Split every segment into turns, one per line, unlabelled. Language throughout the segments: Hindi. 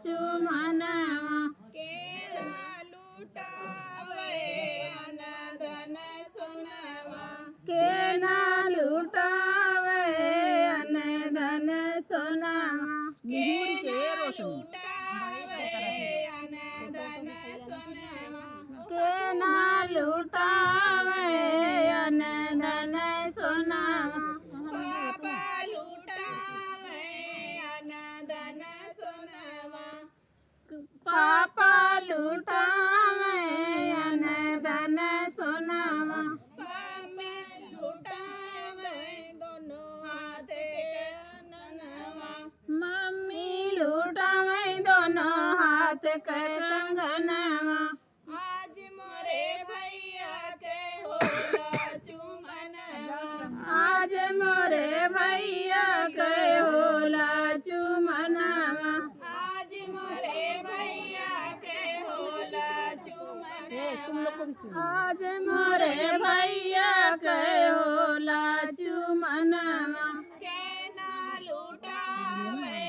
चुमनवा
केला लुटावे अन धन सोनवा
केना लुटावे अन धन सोनवा
केला लुटावे अन धन सोनवा
केना लुटावे अन धन सोनवा
बाबा लुटावे अन धन सोनवा
पापा लुटावे अन धन सोनवा
बाबा लुटावे दोनों हाथ के अननवा
मम्मी लुटावे दोनों हाथ कर कंगनवा
आज मोरे भैया के होला चुमनवा
आज मोरे भैया के होला चुमनवा
आज मोरे भैया के होला चुमनवा
आज मोरे भैया के होला चुमनवा
चैना लुटावे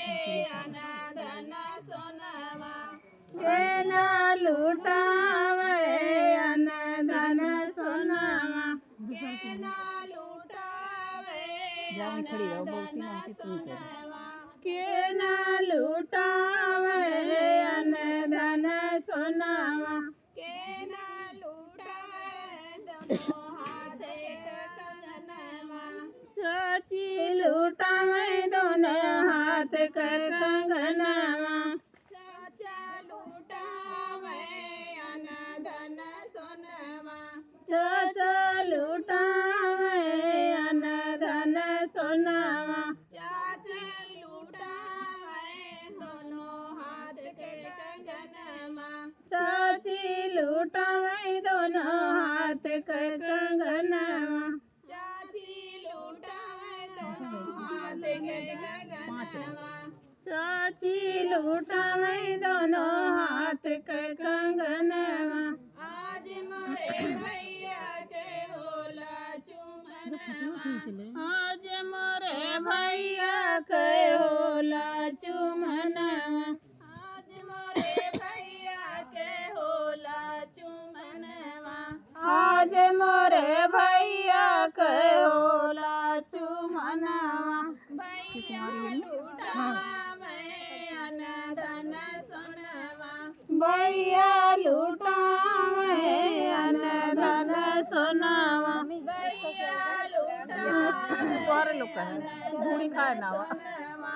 अन धन सोनवा
केना लुटावे अन धन सोनवा
केना लुटावे अन धन सोनवा
केना लुटावे अन धन सोनवा
केना लुटावे दोनों हाथ के कंगनवा
साची लुटावे दोनों हाथ कर कंगनवा
साचा लुटावे अन धन सोनवा
चाचा लुटावे अन धन सोनवा
चाचे लुटावे दोनों हाथ के कंगनवा
चाची लुटावे दोनों हाथ कर कंगनवा
चाची लुटावे दोनों हाथ के कंगनवा
चाची लुटावे दोनों हाथ कर कंगनवा
आज मोरे भैया के होला चुमनवा
आज मोरे भैया के होला चुमनवा
आज मोरे भैया के होला चुमनवा
आज मोरे भैया के होला चुमनवा
भैया लुटावे अन धन सोनवा
भैया लुटावे अन धन सोनवा
भैया लुटावे
बूढ़ी खाए ना
सोनवा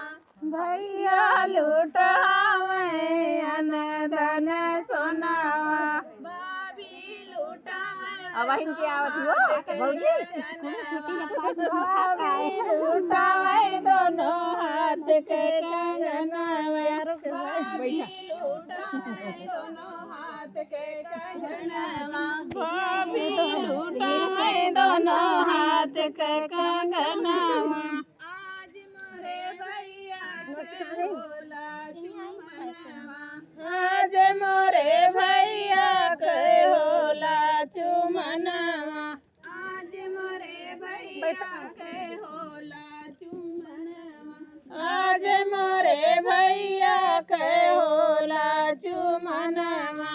भैया लुटावे अन धन सोनवा
बाबी लुटावे
अब इनके आवत हुआ भाभी लुटावे दोनों हाथ के कंगनवा
बाबी लुटावे दोनों हाथ के कंगनवा
भाभी लुटावे दोनों हाथ के कंगनवा
आज मोरे भैया के होला चुमनवा
आज मोरे भैया के होला चुमनवा
आज मोरे भैया के होला चुमनवा
आज मोरे भैया के होला चुमनवा